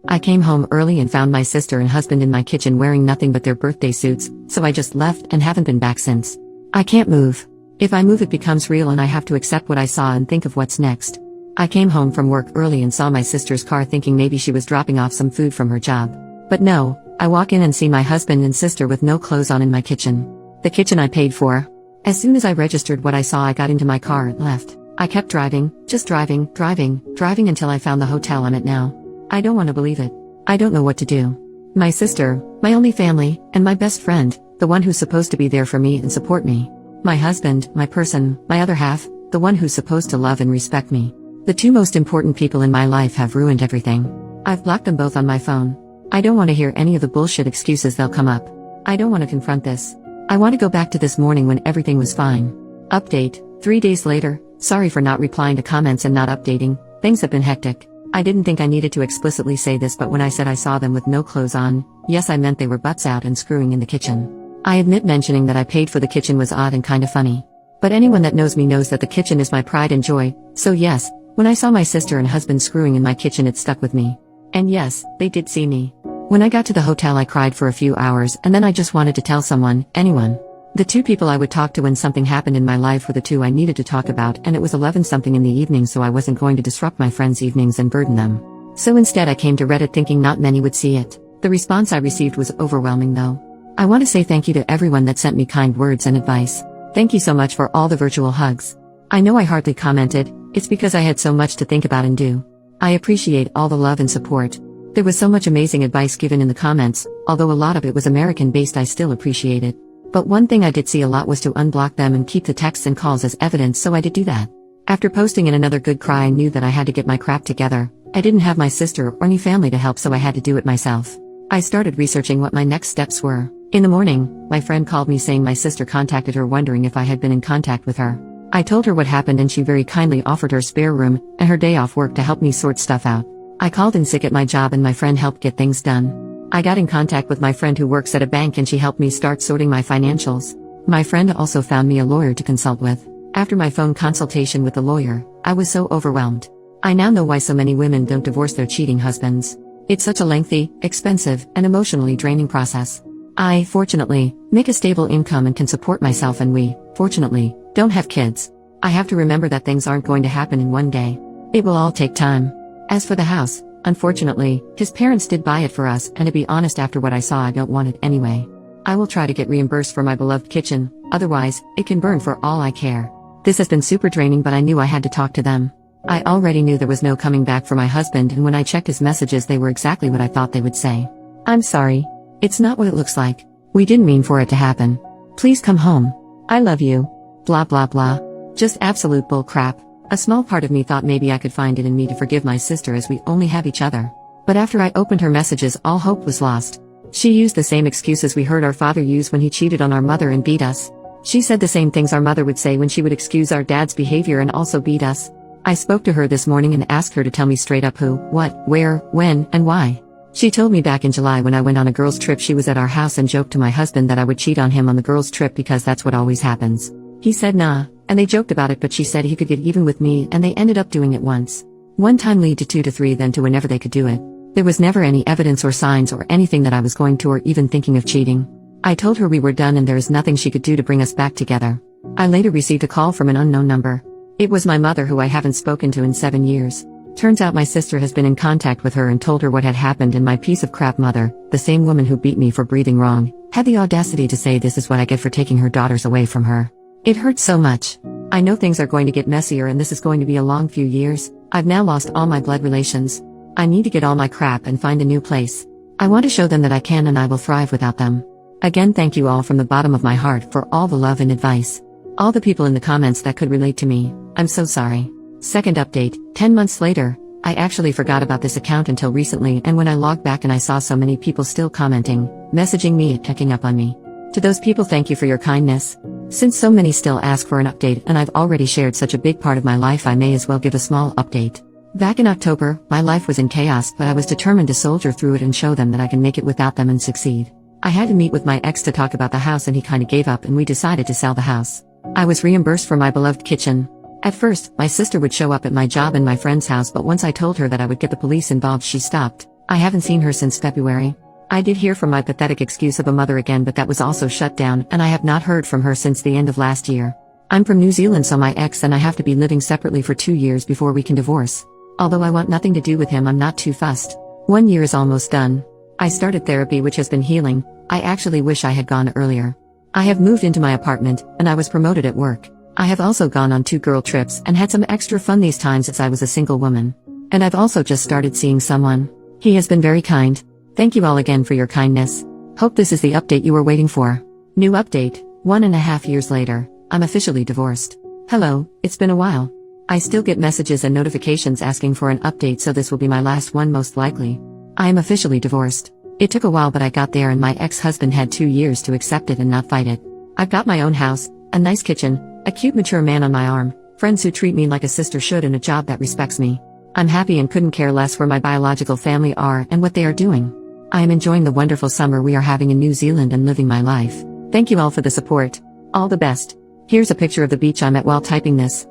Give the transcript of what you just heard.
I came home early and found my sister and husband in my kitchen wearing nothing but their birthday suits, so I just left and haven't been back since. I can't move. If I move it becomes real and I have to accept what I saw and think of what's next. I came home from work early and saw my sister's car thinking maybe she was dropping off some food from her job. But no, I walk in and see my husband and sister with no clothes on in my kitchen. The kitchen I paid for. As soon as I registered what I saw, I got into my car and left. I kept driving, just driving until I found the hotel I'm at now. I don't want to believe it. I don't know what to do. My sister, my only family, and my best friend, the one who's supposed to be there for me and support me. My husband, my person, my other half, the one who's supposed to love and respect me. The two most important people in my life have ruined everything. I've blocked them both on my phone. I don't want to hear any of the bullshit excuses they'll come up. I don't want to confront this. I want to go back to this morning when everything was fine. Update, 3 days later. Sorry for not replying to comments and not updating. Things have been hectic. I didn't think I needed to explicitly say this, but when I said I saw them with no clothes on, yes, I meant they were butts out and screwing in the kitchen. I admit mentioning that I paid for the kitchen was odd and kinda funny. But anyone that knows me knows that the kitchen is my pride and joy, so yes, when I saw my sister and husband screwing in my kitchen, it stuck with me. And yes, they did see me. When I got to the hotel, I cried for a few hours and then I just wanted to tell someone, anyone. The two people I would talk to when something happened in my life were the two I needed to talk about, and it was 11-something in the evening, so I wasn't going to disrupt my friends' evenings and burden them. So instead I came to Reddit thinking not many would see it. The response I received was overwhelming though. I want to say thank you to everyone that sent me kind words and advice. Thank you so much for all the virtual hugs. I know I hardly commented, it's because I had so much to think about and do. I appreciate all the love and support. There was so much amazing advice given in the comments, although a lot of it was American-based. I still appreciate it. But one thing I did see a lot was to unblock them and keep the texts and calls as evidence, so I did do that. After posting in another good cry, I knew that I had to get my crap together. I didn't have my sister or any family to help, so I had to do it myself. I started researching what my next steps were. In the morning, my friend called me saying my sister contacted her wondering if I had been in contact with her. I told her what happened and she very kindly offered her spare room and her day off work to help me sort stuff out. I called in sick at my job and my friend helped get things done. I got in contact with my friend who works at a bank and she helped me start sorting my financials. My friend also found me a lawyer to consult with. After my phone consultation with the lawyer, I was so overwhelmed. I now know why so many women don't divorce their cheating husbands. It's such a lengthy, expensive, and emotionally draining process. I, fortunately, make a stable income and can support myself, and we, fortunately, don't have kids. I have to remember that things aren't going to happen in one day. It will all take time. As for the house, unfortunately, his parents did buy it for us, and to be honest, after what I saw, I don't want it anyway. I will try to get reimbursed for my beloved kitchen, otherwise, it can burn for all I care. This has been super draining, but I knew I had to talk to them. I already knew there was no coming back for my husband, and when I checked his messages, they were exactly what I thought they would say. I'm sorry. It's not what it looks like. We didn't mean for it to happen. Please come home. I love you. Blah blah blah. Just absolute bull crap. A small part of me thought maybe I could find it in me to forgive my sister, as we only have each other. But after I opened her messages, all hope was lost. She used the same excuses we heard our father use when he cheated on our mother and beat us. She said the same things our mother would say when she would excuse our dad's behavior and also beat us. I spoke to her this morning and asked her to tell me straight up who, what, where, when, and why. She told me back in July when I went on a girls' trip she was at our house and joked to my husband that I would cheat on him on the girls' trip because that's what always happens. He said nah, and they joked about it, but she said he could get even with me, and they ended up doing it once. One time lead to 2 to 3, then to whenever they could do it. There was never any evidence or signs or anything that I was going to or even thinking of cheating. I told her we were done and there is nothing she could do to bring us back together. I later received a call from an unknown number. It was my mother, who I haven't spoken to in 7 years. Turns out my sister has been in contact with her and told her what had happened, and my piece of crap mother, the same woman who beat me for breathing wrong, had the audacity to say this is what I get for taking her daughters away from her. It hurts so much. I know things are going to get messier and this is going to be a long few years. I've now lost all my blood relations. I need to get all my crap and find a new place. I want to show them that I can and I will thrive without them. Again, thank you all from the bottom of my heart for all the love and advice. All the people in the comments that could relate to me, I'm so sorry. Second update, 10 months later. I actually forgot about this account until recently, and when I logged back and I saw so many people still commenting, messaging me and checking up on me. To those people, thank you for your kindness. Since so many still ask for an update and I've already shared such a big part of my life, I may as well give a small update. Back in October, my life was in chaos, but I was determined to soldier through it and show them that I can make it without them and succeed. I had to meet with my ex to talk about the house, and he kinda gave up and we decided to sell the house. I was reimbursed for my beloved kitchen. At first, my sister would show up at my job and my friend's house, but once I told her that I would get the police involved, she stopped. I haven't seen her since February. I did hear from my pathetic excuse of a mother again, but that was also shut down, and I have not heard from her since the end of last year. I'm from New Zealand, so my ex and I have to be living separately for 2 years before we can divorce. Although I want nothing to do with him, I'm not too fussed. 1 year is almost done. I started therapy, which has been healing. I actually wish I had gone earlier. I have moved into my apartment, and I was promoted at work. I have also gone on 2 girl trips and had some extra fun these times as I was a single woman. And I've also just started seeing someone. He has been very kind. Thank you all again for your kindness. Hope this is the update you were waiting for. New update, 1.5 years later, I'm officially divorced. Hello, it's been a while. I still get messages and notifications asking for an update, so this will be my last one most likely. I am officially divorced. It took a while, but I got there, and my ex-husband had 2 years to accept it and not fight it. I've got my own house, a nice kitchen, a cute mature man on my arm, friends who treat me like a sister should, and a job that respects me. I'm happy and couldn't care less where my biological family are and what they are doing. I am enjoying the wonderful summer we are having in New Zealand and living my life. Thank you all for the support. All the best. Here's a picture of the beach I'm at while typing this.